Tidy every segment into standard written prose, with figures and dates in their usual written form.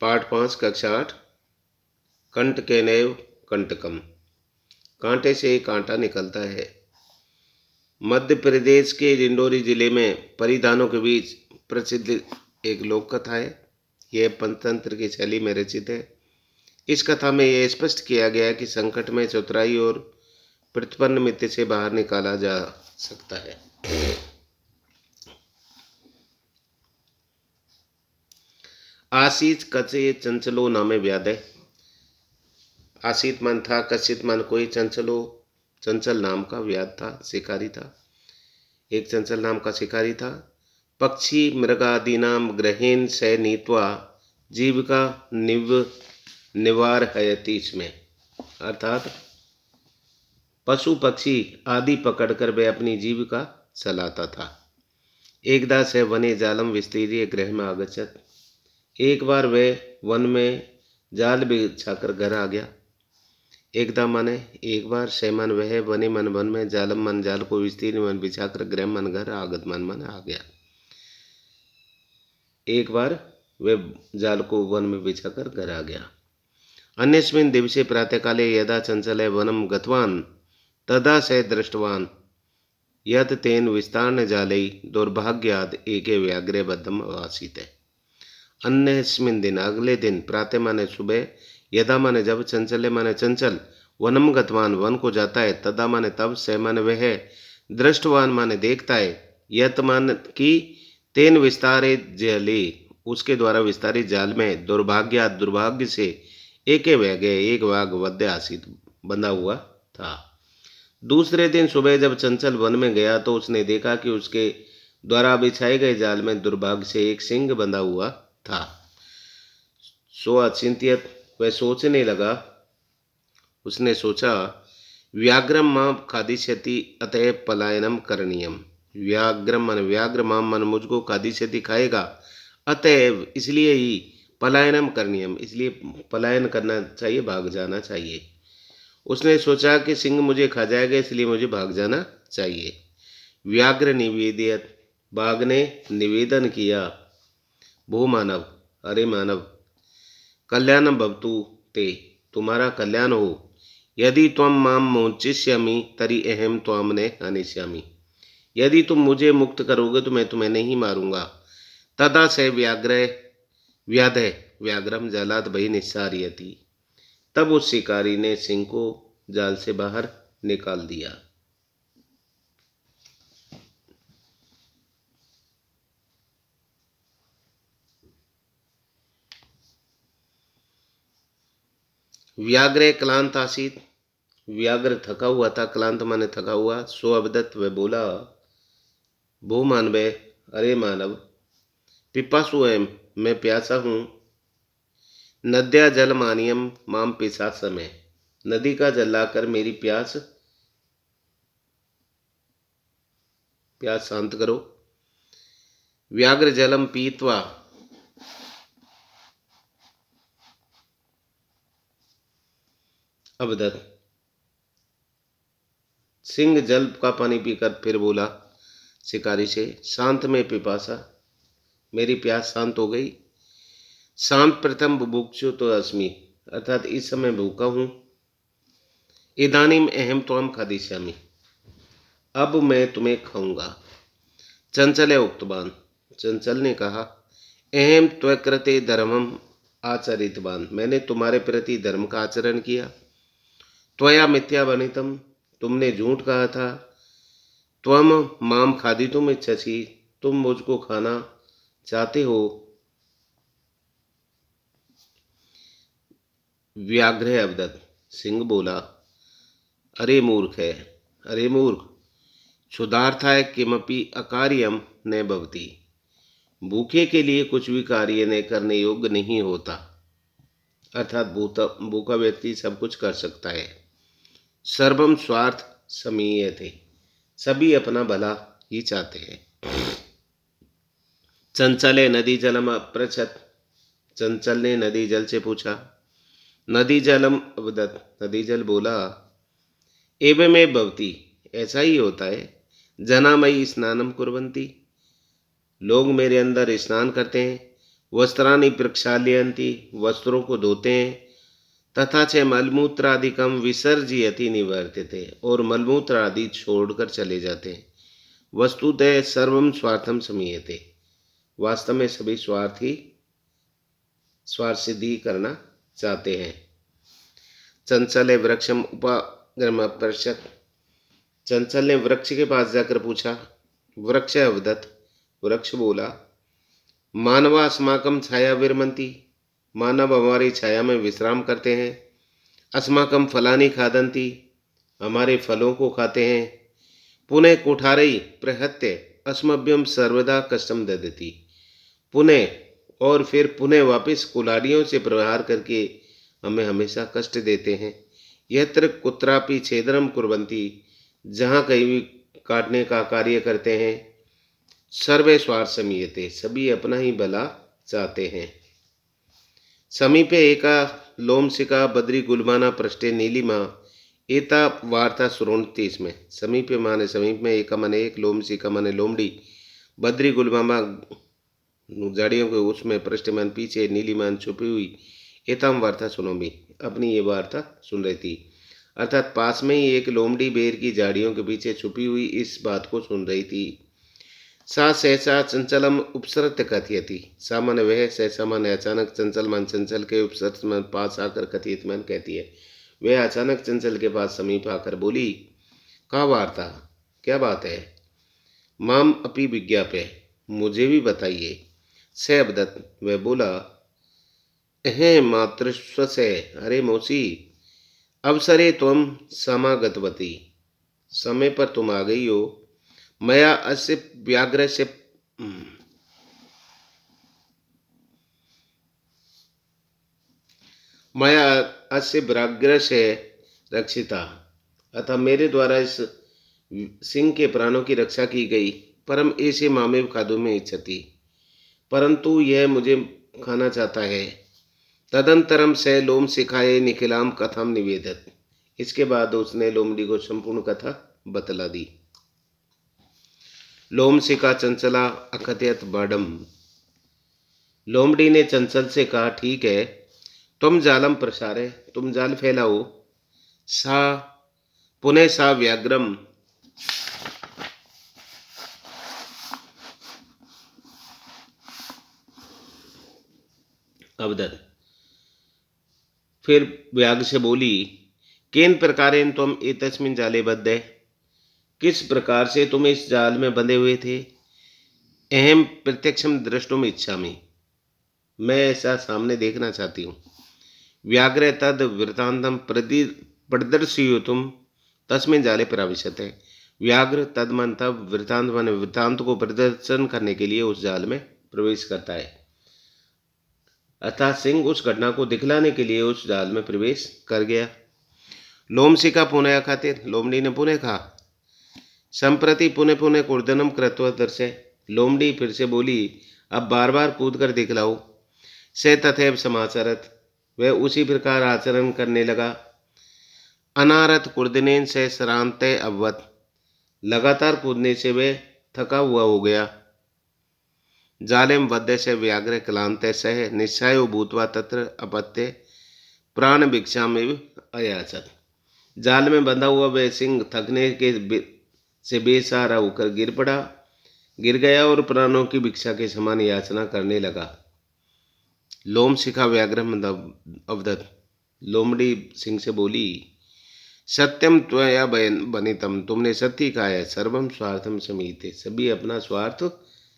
पाठ 5 कक्षा 8 कंटकेनैव कंटकम। कांटे से कांटा निकलता है। मध्य प्रदेश के डिंडोरी जिले में परिधानों के बीच प्रसिद्ध एक लोक कथा है। यह पंचतंत्र की शैली में रचित है। इस कथा में यह स्पष्ट किया गया है कि संकट में चतुराई और प्रतिपन्न मित्र से बाहर निकाला जा सकता है। आसीत कचे चंचलो नामे व्याधे। आसीत मन था, कचित मन कोई, चंचलो चंचल नाम का व्याध था, शिकारी था। एक चंचल नाम का शिकारी था। पक्षी मृगादीनाम ग्रहेन से नीत्वा जीविका निवार हयति इसमें, अर्थात पशु पक्षी आदि पकड़कर वह अपनी जीविका चलाता था। एकदा से वने जालम विस्तीर्य गृह में आगच्छत। एक बार वह वन में जाल बिछाकर घर आ गया। एकदा माने एक बार, से मन वह वने मन वन में, जालम मन जाल को, विस्तीर्ण मन बिछाकर, गृह मन घर, आगत मन आ गया। एक बार वह जाल को वन में बिछाकर घर आ गया। अन्यस्मिन् दिवसे प्रातःकाले यदा चंचल वनम गतवान तदा से दृष्टवान यत तेन विस्तार्ण जालै दुर्भाग्याद एके व्याघ्रे बद्धम आसीत्। अन्यस्मिन् दिन, अगले दिन, प्रातः माने सुबह, यदा माने जब, चंचल माने चंचल, वनम गतवान वन को जाता है, तदा माने तब, से माने वह, दृष्टवान माने देखता है, यत मान की, तेन विस्तारे जले उसके द्वारा विस्तारित जाल में, दुर्भाग्य से, एके व्याघ्रे एक वाघ वध्य आसीत बंधा हुआ था। दूसरे दिन सुबह जब चंचल वन में गया तो उसने देखा कि उसके द्वारा बिछाए गए जाल में दुर्भाग्य से एक सिंह बंधा हुआ था। सो अचिंत्यत, वह सोचने लगा, उसने सोचा, व्याघ्रम मां खादिष्यति अतः पलायनम करणीयम। व्याघ्र मां मन मुझको खादिष्यति खाएगा, अतएव इसलिए ही, पलायनम करणीयम इसलिए पलायन करना चाहिए, भाग जाना चाहिए। उसने सोचा कि सिंह मुझे खा जाएगा, इसलिए मुझे भाग जाना चाहिए। व्याघ्र निवेदित, बाघ ने निवेदन किया, भू मानव, अरे मानव, कल्याणम भवतु ते, तुम्हारा कल्याण हो। यदि त्वं मां मोचिष्यामि तर्हि अहं त्वां न हनिष्यामि। यदि तुम मुझे मुक्त करोगे तो मैं तुम्हें नहीं मारूंगा। तदा से व्याघ्रम जलाद बहिर्निस्सारयति। तब उस शिकारी ने सिंह को जाल से बाहर निकाल दिया। व्याघ्रे क्लांत आसीत। व्याघ्र थका हुआ था, क्लांत माने थका हुआ। सो अवदत्त, वह बोला, भू मानवे, अरे मानव, पिपासु है, मैं प्यासा हूँ। नद्या जल मानियम माम पिसा समय, नदी का जल लाकर मेरी प्यास शांत करो। व्याघ्र जलम पीत्वा अवदत्त, सिंह जल का पानी पीकर फिर बोला शिकारी से, शांत में पिपासा, मेरी प्यास शांत हो गई। शांत प्रथम बुभुक्षु तो अस्मि, अर्थात इस समय भूखा हूं। इदानीम अहम त्वाम खादिष्यामि, अब मैं तुम्हें खाऊंगा। चंचल उक्तवान, चंचल ने कहा, अहम त्वकृते धर्मम आचरितवान, मैंने तुम्हारे प्रति धर्म का आचरण किया। त्वया मिथ्या वनितम, तुमने झूठ कहा था। त्वम माम खादितुम इच्छसि, तुम मुझको खाना चाहते हो। व्याघ्र अवदत्त, सिंह बोला, अरे मूर्ख, क्षुधार्थाय किमपि अकार्यम न भवति, भूखे के लिए कुछ भी कार्य न करने योग्य नहीं होता। अर्थात भूखा व्यक्ति सब कुछ कर सकता है। सर्वम स्वार्थ समीयते, सभी अपना भला ही चाहते हैं। चंचले नदी जलम अपृच्छत, चंचल ने नदी जल से पूछा। नदी जलम अवदत्त, नदी जल बोला, एवमेव भवति, ऐसा ही होता है। जना मयि स्नानम कुर्वन्ति, लोग मेरे अंदर स्नान करते हैं। वस्त्राणि प्रक्षाल्यन्ति, वस्त्रों को धोते हैं, तथा च मलमूत्रादिकम विसर्जयति निवर्तते, और मलमूत्र आदि छोड़कर चले जाते हैं। वस्तुतः सर्वम स्वार्थम समीयते, वास्तव में सभी स्वार्थ सिद्धि करना चाहते हैं। चंचल वृक्षम उपाग्रम पश्यत, चंचल ने वृक्ष के पास जाकर पूछा। वृक्ष अवदत, वृक्ष बोला, मानवा अस्माकम छाया विरमंती, मानव हमारी छाया में विश्राम करते हैं। अस्माकम फलानी खादंती, हमारे फलों को खाते हैं। पुनः कुठारई प्रहत्य अस्मभ्यम सर्वदा कष्टम ददति, पुनः और फिर पुनः वापस कुल्हाड़ियों से प्रहार करके हमें हमेशा कष्ट देते हैं। यत्र कुत्रापि छेदनम कुर्वन्ति, जहाँ कहीं भी काटने का कार्य करते हैं। सर्वे स्वार्थ समीयते, सभी अपना ही भला चाहते हैं। समीपे एका लोमशिका बद्री गुलमाना पृष्ठे नीलिमा एता वार्ता श्रोणती, इसमें समीपे माने समीप में, एका माने एक, लोमशिका माने लोमड़ी, बद्री गुलमामा झाड़ियों के उसमें, पृष्ठमान पीछे, नीलिमान छुपी हुई, एताम वार्ता सुनोमी, अपनी ये वार्ता सुन रही थी। अर्थात पास में ही एक लोमड़ी बेर की झाड़ियों के पीछे छुपी हुई इस बात को सुन रही थी। सा सहसा चंचलम उपसरत कथयति, सामान्य वह सहसा माने अचानक, चंचल मान चंचल के, उपसरत मान पास आकर, कथित मान कहती है। वह अचानक चंचल के पास समीप आकर बोली, का वार्ता, क्या बात है। माम अपि विज्ञाप्य, मुझे भी बताइए। से अवदत, वह बोला, अहे मातृस्व से, अरे मौसी, अवसरे त्वम समागतवती, समय पर तुम आ गई हो। मया अस्य व्याघ्र से मया अस्य व्याघ्र से रक्षिता, अतः मेरे द्वारा इस सिंह के प्राणों की रक्षा की गई। परम ऐसे मामेव खादु में इच्छति, परंतु यह मुझे खाना चाहता है। तदंतरम से लोम सिखाए निखिलाम कथाम निवेदत, इसके बाद उसने लोमड़ी को संपूर्ण कथा बतला दी। लोमशिका चंचला अकथयत बाडम, लोमड़ी ने चंचल से कहा, ठीक है, तुम जालम प्रसारे, तुम जाल फैलाओ। सा पुनः सा व्याघ्रम, अवदत, फिर व्याघ्र से बोली, केन प्रकारेण तुम एतस्मिन् जाले बद्धे, किस प्रकार से तुम इस जाल में बंधे हुए थे। अहम प्रत्यक्षम दृष्टुम इच्छामि, मैं ऐसा सामने देखना चाहती हूँ। व्याघ्र तद वृतांतम प्रदर्शयितुम तस्मिन् जाले प्रविशते, व्याघ्र तद मन तब, वृतांत माने वृतांत को प्रदर्शन करने के लिए उस जाल में प्रवेश करता है। अर्थात सिंह उस घटना को दिखलाने के लिए उस जाल में प्रवेश कर गया। लोमशिका पुनः खातिर, लोमड़ी ने पुनः कहा। संप्रति पुनः पुनः कूर्दनम कृत्वा दर्शे, लोमड़ी फिर से बोली, अब बार बार कूद कर दिखलाओ। से तथैव समाचरत, वह उसी प्रकार आचरण करने लगा। अनारत कूर्दनेन से श्रांते अववत, लगातार कूदने से वह थका हुआ हो गया। जालेम वध्य से व्याघ्र क्लांते सह निश्चयो भूत्वा तत्र अपत्य प्राण भिक्षामेव अयाचत, जाल में बंधा हुआ वह सिंह थकने के से बेसहारा होकर गिर गया और प्राणों की भिक्षा के समान याचना करने लगा। लोम शिखा व्याघ्र अवदत, लोमड़ी सिंह से बोली, सत्यम त्वया बनितम, तुमने सत्य कहा है। सर्वम स्वार्थम समीते, सभी अपना स्वार्थ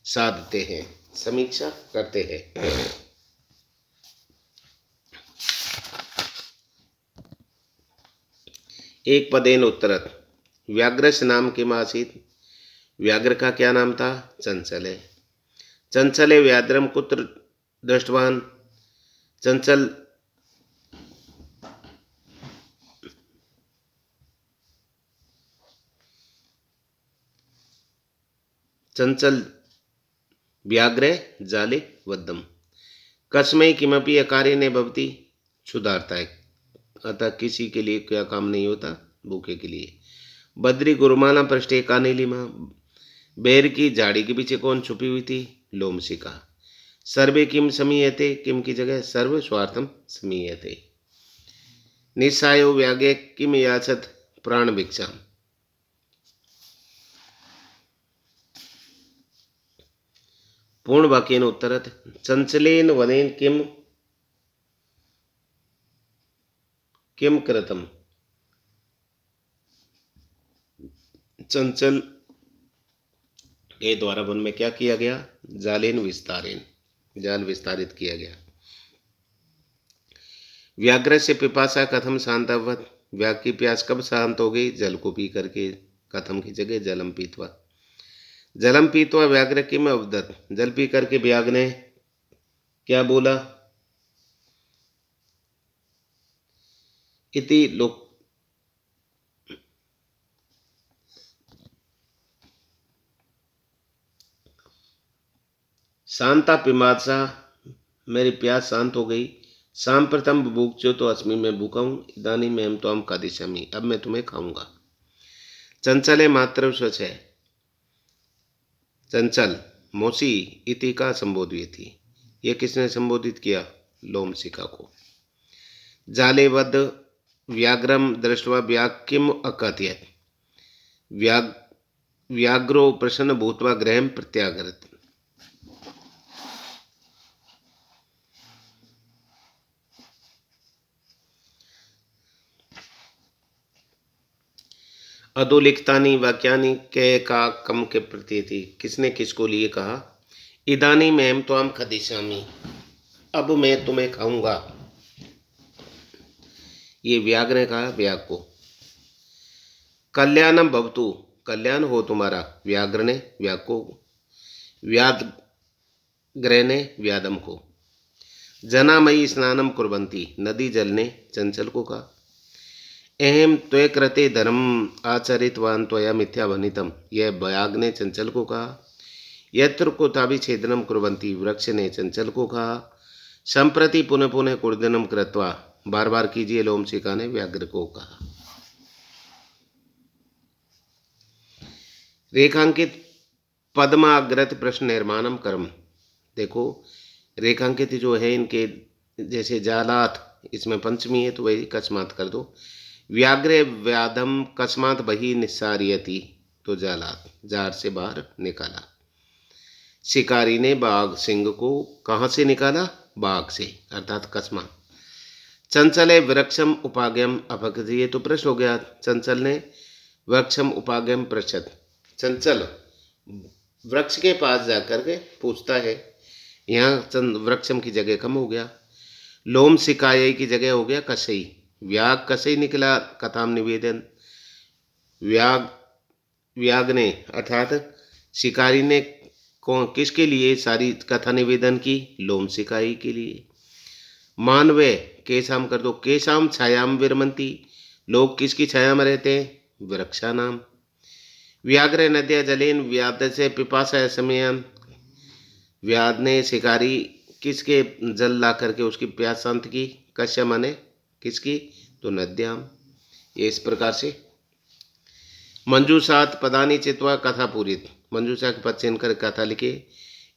साधते हैं, समीक्षा करते हैं। एक पदेन उत्तरत, व्याघ्र से नाम किम आसीत, व्याघ्र का क्या नाम था। चंचले, चंचले व्याघ्रम कुत्र दृष्टवान, चंचल चंचल व्याघ्रे जाले वद्धम, कस्मै किमपि अकार्य ने भवति, क्षुधार्ता है, अतः किसी के लिए क्या काम नहीं होता, भूखे के लिए। बद्री गुरुमाला पृष्ठे का नीलिमा, बेर की झाड़ी के पीछे कौन छुपी हुई थी, लोमशिका। सर्वे किम समीयते, किम की जगह सर्व स्वार्थम समीयते। निस्सायो व्यागे किम याचत प्राण भिक्षाम। पूर्ण वाक्येन उत्तरत चंचलेन वनेन किम किम कृतम। चंचल के द्वारा वन में क्या किया गया? जालेन विस्तारेन, जाल विस्तारित किया गया। व्याघ्र से पिपासा कथम शांत अभवत, व्याघ्र की प्यास कब शांत हो गई? जल को पी करके। कथम की जगह जलम पीतवा। जलम पीतवा व्याघ्र किम अवदत, जल पी करके व्याघ्र ने क्या बोला? इति लोक शांता पिमासा, मेरी प्यास शांत हो गई। सांप्रतम बुभुक्षो तो अस्मि, मैं भूखा हूँ। इदानी में हम तो हम खादिष्यामि, अब मैं तुम्हें खाऊंगा। चंचले मात्र स्वच है। चंचल मौसी इति का संबोधित थी। यह किसने संबोधित किया? लोमशिखा को। जालेवद व्याघ्रम दृष्ट्वा व्याघ्र किम अकथयत, व्याघ्रो प्रसन्न भूत्वा गृहं प्रत्यागत। अधोलिखितानि वाक्यानि के का कम के प्रति थी। किसने किसको लिए कहा? इदानी में त्वाम खदिशामी, अब मैं तुम्हें खाऊंगा। ये व्याघ्र ने कहा व्याघ्र को। कल्याणम भवतु, कल्याण हो तुम्हारा, व्याघ्र ने व्याघ्र को। व्याघ्र ने व्यादम को। जनामयी स्नानम कुर्वन्ति, नदी जल ने चंचल को कहा। अहम त्वय कृते धर्म आचरितवान त्वया मिथ्या वनितम, यह व्याघ्र ने चंचल को कहा। यत्र कोताभि छेदनम कुर्वन्ति, वृक्ष ने चंचल को कहा। संप्रति पुनः पुनः कुर्दनम कृत्वा, बार बार कीजिए, लोमशिखा ने व्याघ्र को कहा। रेखांकित पद्माग्रत प्रश्न निर्माणम कर्म। देखो रेखांकित जो है इनके जैसे जालात, इसमें पंचमी है तो वही कस्मात कर दो। व्याघ्र व्याधम कस्मात बही निस्सारियति, तो जालात, जार से बाहर निकाला। शिकारी ने बाघ सिंह को कहाँ से निकाला? बाघ से, अर्थात कस्मात। चंचले वृक्षम उपागम अपगत, ये तो प्रश्न हो गया। चंचल ने वृक्षम उपागम पृछत, चंचल वृक्ष के पास जाकर के पूछता है। यहाँ वृक्षम की जगह कम हो गया, लोम शिकाय की जगह हो गया कसई। व्याघ कसई निकला, कथाम निवेदन। व्याघ ने अर्थात शिकारी ने कौन किसके लिए सारी कथा निवेदन की? लोम शिकाई के लिए। मानवे केशाम कर दो, केशाम छायाम विरमंती, लोग किसकी छाया में रहते हैं? वृक्षा नाम। व्याघ्र नद्या जलेन व्याध से पिपासा समयान, व्याध ने शिकारी किसके जल ला करके उसकी प्यास शांत की? कश्य माने किसकी? तो नद्याम। ये इस प्रकार से मंजूषात पदानी चित्वा कथा पूरित, मंजूषा के पद चयन कर कथा लिखे।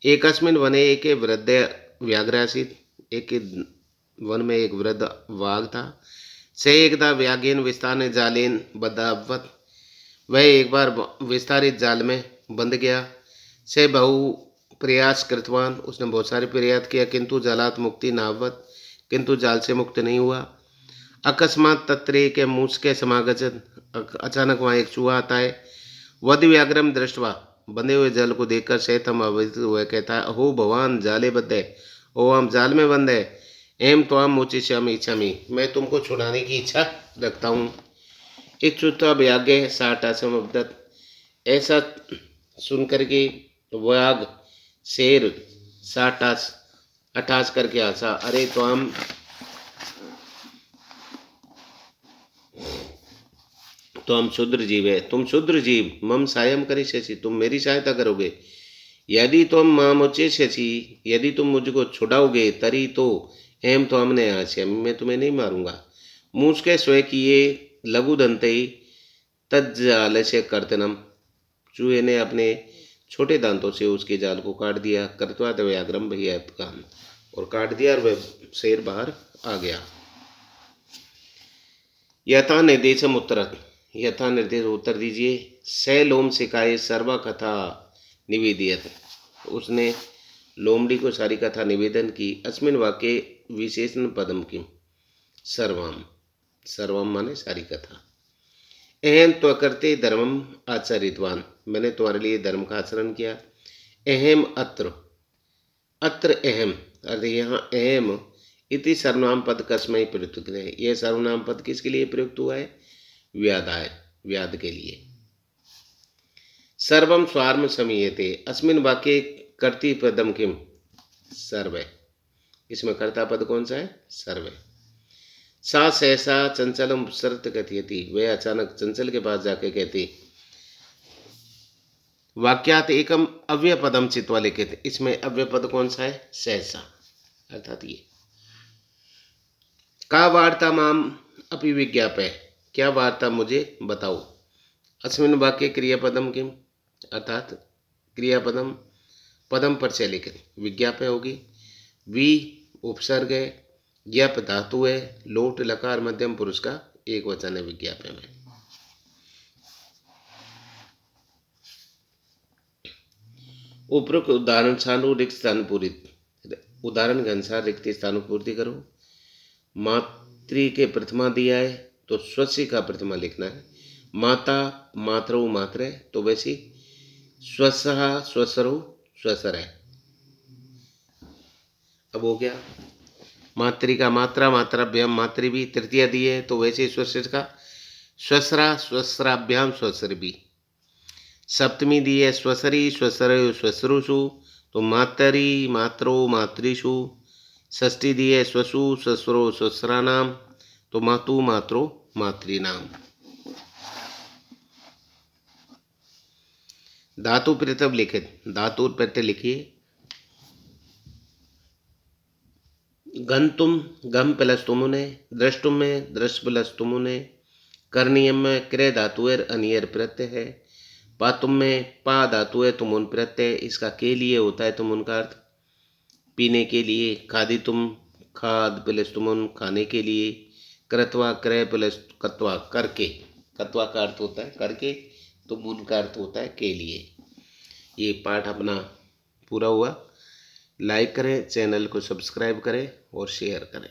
एकस्मिन वने एक वृद्ध व्याघ्र आसीत, एक वन में एक वृद्ध वाघ था। से एकदा व्याघेन विस्तार जालेन बदावत, वह एक बार विस्तारित जाल में बंध गया। से बहु प्रयास कृतवान, उसने बहुत सारे प्रयास किया, किंतु जालात मुक्ति नावत, किंतु जाल से मुक्त नहीं हुआ। अकस्मात तत्रे के मूस के समागत, अचानक वहाँ एक चूहा आता है। वध व्याघ्रम दृष्टवा, बंधे हुए जल को देखकर शैतम अवैध हुए कहता है, अहो भगवान जाले बद्ध है, ओ हम जाल में बंद है। एम त्वाम मोचिष्यामि इच्छामि, मैं तुमको छुड़ाने की इच्छा रखता हूँ। इच्छुत्वा व्याघ्र साटा समबदत, ऐसा सुनकर के व्याघ्र शेर साटास अठास करके हंसा। अरे तो हम शूद्र जीव है, तुम शूद्र जीव, मम सायम करिष्यसि, तुम मेरी सहायता करोगे। यदि तुम मामुचेष्यसि, यदि तुम मुझको छुड़ाओगे, तरी तो एम तो हमने आश्यम, मैं तुम्हें नहीं मारूंगा। मूस के स्वय किए लघु दंते तज्जाल से कर्तनम, चूहे ने अपने छोटे दांतों से उसके जाल को काट दिया। कृत्वा व्याघ्रम भयात्कान, और काट दिया और वह शेर बाहर आ गया। यथा निर्देशम उत्तरत, यथा निर्देश उत्तर दीजिए। स लोम सिकाए सर्वा कथा निवेदियत, उसने लोमड़ी को सारी कथा निवेदन की। अस्मिन वाक्य विशेषण पदम किम, सर्वम, सर्वम माने सारी कथा। अहम त्वकर्ते धर्मम आचरितवान, मैंने तुम्हारे लिए धर्म का आचरण किया। अहम अत्र, अत्र अहम अर्थ यहाँ अहम इति सर्वनाम पद कस्मै प्रयुक्त है। यह सर्वनाम पद किसके लिए प्रयुक्त हुआ है? व्यादाय, व्याद के लिए। सर्वम स्वार्म समीयते, अस्मिन वाक्य कर्ति पदम किम, सर्व, इसमें कर्ता पद कौन सा है? सर्व। सा सहसा चंचलम उपसर्त कथयति, वह अचानक चंचल के पास जाके कहती। वाक्यात एकम अव्यय पदम चित्वा लिखित, इसमें अव्यय पद कौन सा है? सहसा, अर्थात ये। का वार्ता माम अपि विज्ञापय, क्या वार्ता मुझे बताओ। अस्मिन वाक्य क्रियापदम किम, अर्थात क्रियापदम पदम पर से लिखित। विज्ञापय होगी। वी उपसर्ग है, ज्ञाप धातु है, लोट लकार मध्यम पुरुष का एक वचन है विज्ञापय में। उपरोक्त उदाहरण सानु रिक्त स्थान पूरित, उदाहरण के अनुसार रिक्त स्थान पूर्ति करो। मातृ के प्रथमा दिया है तो स्वस्य का प्रथमा लिखना है। माता मातरौ मात्र, तो वैसी स्वसहा स्वसरौ स्वसर है। अब हो गया। मातृ का मात्रा मात्राभ्याम मातृ भी, तृतीया दी है तो वैसे स्वस्य का स्वसरा स्वसराभ्याम स्वसर भी। सप्तमी दी है स्वसरी स्वसर स्वसरुषु, तो मातरी मात्रो मातृषु। षष्ठी दी है स्वसु स्वसरो स्वसरानाम, तो मातु मात्रो मातृनाम। धातु प्रत्यय लिखित, धातु प्रत्यय लिखिए। गंतुम गम प्लस तुमुने, द्रष्टुम में दृष्ट प्लस तुमुने, करणीयम में क्रय धातु अनियर प्रत्यय है। पातुम में पा धातु है तुमुन प्रत्यय, इसका के लिए होता है तुमुन का अर्थ पीने के लिए। खादी तुम खाद प्लस तुमुन खाने के लिए। कृत्वा क्रय प्लस कत्वा करके, कत्वा का अर्थ होता है करके, तुमुन का अर्थ होता है के लिए। ये पाठ अपना पूरा हुआ। लाइक करें, चैनल को सब्सक्राइब करें और शेयर करें।